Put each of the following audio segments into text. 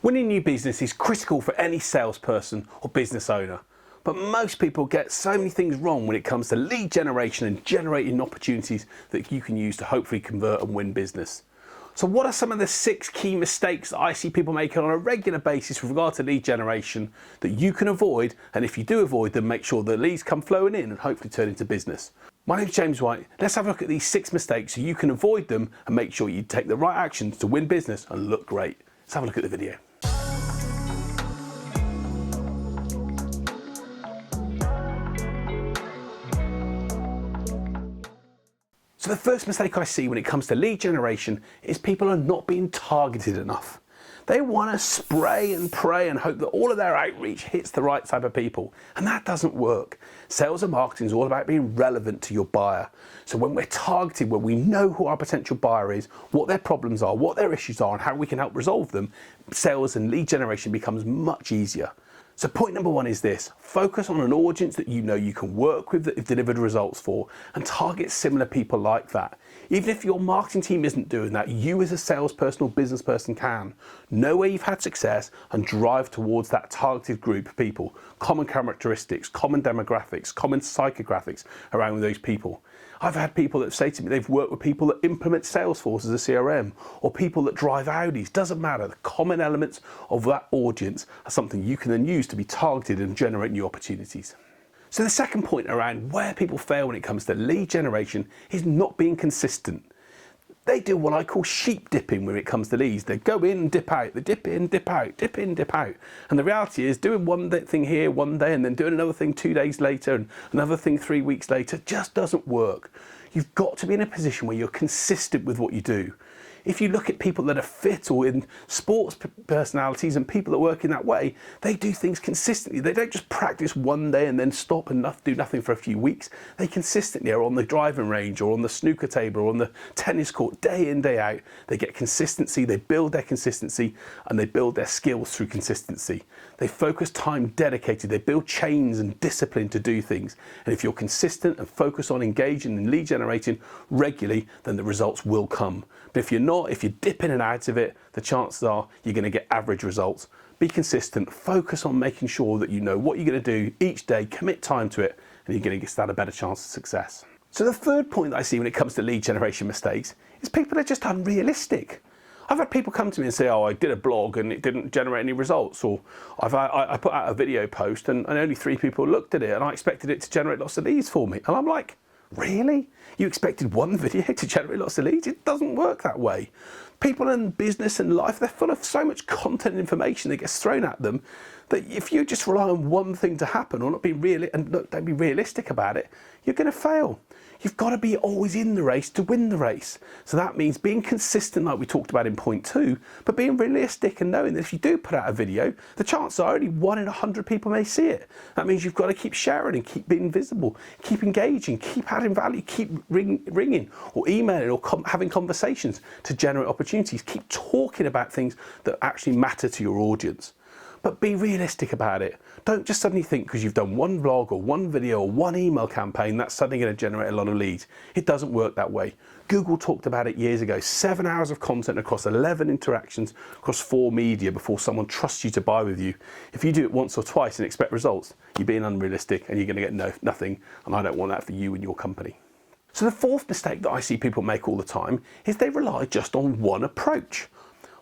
Winning new business is critical for any salesperson or business owner, but most people get so many things wrong when it comes to lead generation and generating opportunities that you can use to hopefully convert and win business. So what are some of the 6 key mistakes that I see people making on a regular basis with regard to lead generation that you can avoid, and if you do avoid them, make sure the leads come flowing in and hopefully turn into business? My name's James White. Let's have a look at these 6 mistakes so you can avoid them and make sure you take the right actions to win business and look great. Let's have a look at the video. So the first mistake I see when it comes to lead generation is people are not being targeted enough. They want to spray and pray and hope that all of their outreach hits the right type of people, and that doesn't work. Sales and marketing is all about being relevant to your buyer. So when we're targeted, when we know who our potential buyer is, what their problems are, what their issues are, and how we can help resolve them, sales and lead generation becomes much easier. So point number 1 is this: focus on an audience that you know you can work with, that you've delivered results for, and target similar people like that. Even if your marketing team isn't doing that, you as a salesperson or business person can. Know where you've had success and drive towards that targeted group of people. Common characteristics, common demographics, common psychographics around those people. I've had people that say to me they've worked with people that implement Salesforce as a CRM, or people that drive Audis. Doesn't matter. The common elements of that audience are something you can then use to be targeted and generate new opportunities. So the second point around where people fail when it comes to lead generation is not being consistent. They do what I call sheep dipping when it comes to leads. They go in and dip out, they dip in, dip out, dip in, dip out. And the reality is doing one thing here one day and then doing another thing 2 days later and another thing 3 weeks later just doesn't work. You've got to be in a position where you're consistent with what you do. If you look at people that are fit or in sports personalities and people that work in that way, they do things consistently. They don't just practice one day and then stop and do nothing for a few weeks. They consistently are on the driving range or on the snooker table or on the tennis court day in, day out. They get consistency, they build their consistency, and they build their skills through consistency. They focus time dedicated, they build chains and discipline to do things. And if you're consistent and focus on engaging and lead generating regularly, then the results will come. But if you're not, if you dip in and out of it, the chances are you're going to get average results. Be consistent, focus on making sure that you know what you're going to do each day, commit time to it, and you're going to stand a better chance of success. So the third point that I see when it comes to lead generation mistakes is people are just unrealistic. I've had people come to me and say, oh, I did a blog and it didn't generate any results, or I put out a video post and only 3 people looked at it and I expected it to generate lots of leads for me. And I'm like, really? You expected one video to generate lots of leads? It doesn't work that way. People in business and life, they're full of so much content and information that gets thrown at them that if you just rely on one thing to happen or not be don't be realistic about it, you're going to fail. You've got to be always in the race to win the race. So that means being consistent like we talked about in point 2, but being realistic and knowing that if you do put out a video, the chances are only 1 in 100 people may see it. That means you've got to keep sharing and keep being visible, keep engaging, keep adding value, keep ringing or emailing or having conversations to generate opportunities. Keep talking about things that actually matter to your audience. But be realistic about it. Don't just suddenly think because you've done one vlog or one video or one email campaign that's suddenly going to generate a lot of leads. It doesn't work that way. Google talked about it years ago. 7 hours of content across 11 interactions across 4 media before someone trusts you to buy with you. If you do it once or twice and expect results, you're being unrealistic and you're going to get nothing, and I don't want that for you and your company. So the fourth mistake that I see people make all the time is they rely just on one approach.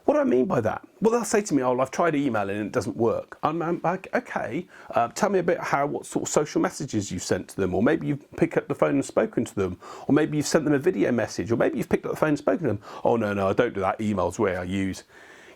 What do I mean by that? Well, they'll say to me, oh, I've tried emailing and it doesn't work. I'm like, okay, tell me a bit what sort of social messages you've sent to them, or maybe you've picked up the phone and spoken to them, or maybe you've sent them a video message, or maybe you've picked up the phone and spoken to them. Oh, no, I don't do that. Email's where I use.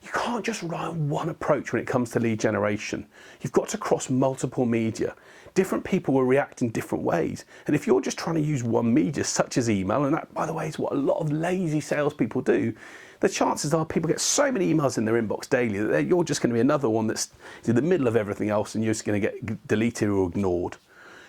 You can't just rely on one approach when it comes to lead generation. You've got to cross multiple media. Different people will react in different ways. And if you're just trying to use one media, such as email, and that, by the way, is what a lot of lazy salespeople do, the chances are people get so many emails in their inbox daily that you're just going to be another one that's in the middle of everything else and you're just going to get deleted or ignored.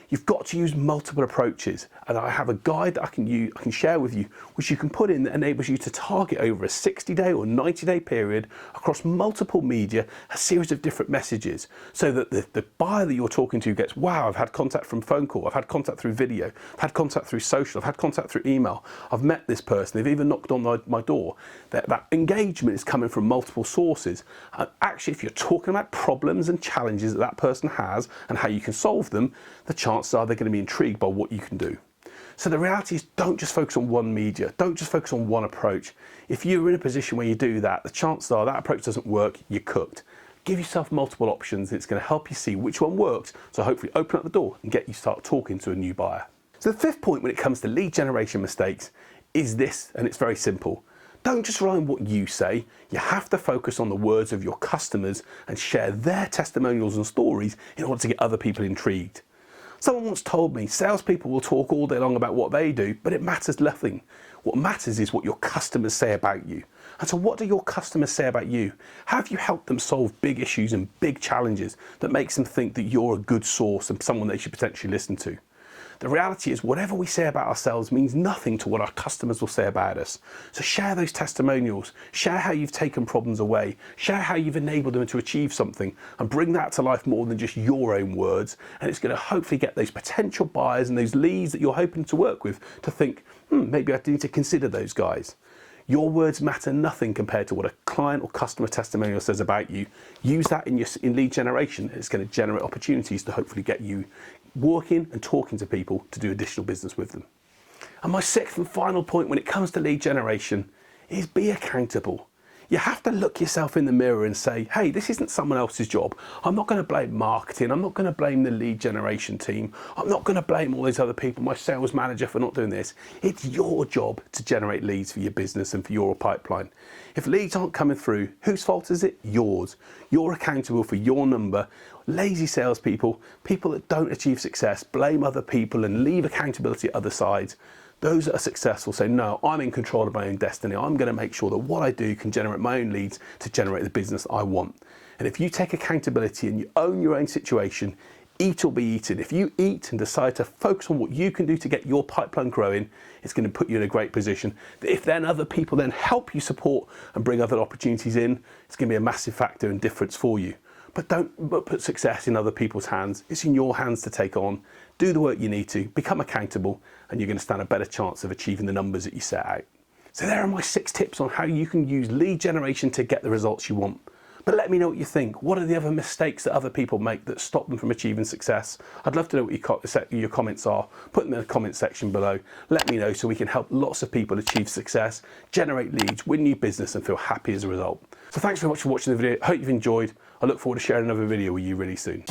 You've got to use multiple approaches, and I have a guide that I can share with you, which you can put in that enables you to target over a 60-day or 90-day period across multiple media, a series of different messages, so that the buyer that you're talking to gets, wow, I've had contact from phone call, I've had contact through video, I've had contact through social, I've had contact through email, I've met this person, they've even knocked on my door. That engagement is coming from multiple sources. And actually, if you're talking about problems and challenges that person has and how you can solve them, the chances are they're going to be intrigued by what you can do. So the reality is, don't just focus on one media, don't just focus on one approach. If you're in a position where you do that, the chances are that approach doesn't work, you're cooked. Give yourself multiple options, it's going to help you see which one works, so hopefully open up the door and get you start talking to a new buyer. So the fifth point when it comes to lead generation mistakes is this, and it's very simple. Don't just rely on what you say, you have to focus on the words of your customers and share their testimonials and stories in order to get other people intrigued. Someone once told me, salespeople will talk all day long about what they do, but it matters nothing. What matters is what your customers say about you. And so what do your customers say about you? Have you helped them solve big issues and big challenges that makes them think that you're a good source and someone they should potentially listen to? The reality is, whatever we say about ourselves means nothing to what our customers will say about us. So share those testimonials, share how you've taken problems away, share how you've enabled them to achieve something, and bring that to life more than just your own words. And it's going to hopefully get those potential buyers and those leads that you're hoping to work with to think, maybe I need to consider those guys. Your words matter nothing compared to what a client or customer testimonial says about you. Use that in lead generation. It's going to generate opportunities to hopefully get you working and talking to people to do additional business with them. And my sixth and final point when it comes to lead generation is be accountable. You have to look yourself in the mirror and say, hey, this isn't someone else's job. I'm not going to blame marketing. I'm not going to blame the lead generation team. I'm not going to blame all these other people, my sales manager, for not doing this. It's your job to generate leads for your business and for your pipeline. If leads aren't coming through, whose fault is it? Yours. You're accountable for your number. Lazy salespeople, people that don't achieve success, blame other people and leave accountability at other sides. Those that are successful say, no, I'm in control of my own destiny. I'm going to make sure that what I do can generate my own leads to generate the business I want. And if you take accountability and you own your own situation, eat or be eaten. If you eat and decide to focus on what you can do to get your pipeline growing, it's going to put you in a great position. If then other people then help you support and bring other opportunities in, it's going to be a massive factor and difference for you. But don't put success in other people's hands. It's in your hands to take on. Do the work you need to, become accountable, and you're going to stand a better chance of achieving the numbers that you set out. So there are my 6 tips on how you can use lead generation to get the results you want. But let me know what you think. What are the other mistakes that other people make that stop them from achieving success? I'd love to know what your comments are. Put them in the comment section below. Let me know so we can help lots of people achieve success, generate leads, win new business, and feel happy as a result. So thanks very much for watching the video. I hope you've enjoyed. I look forward to sharing another video with you really soon.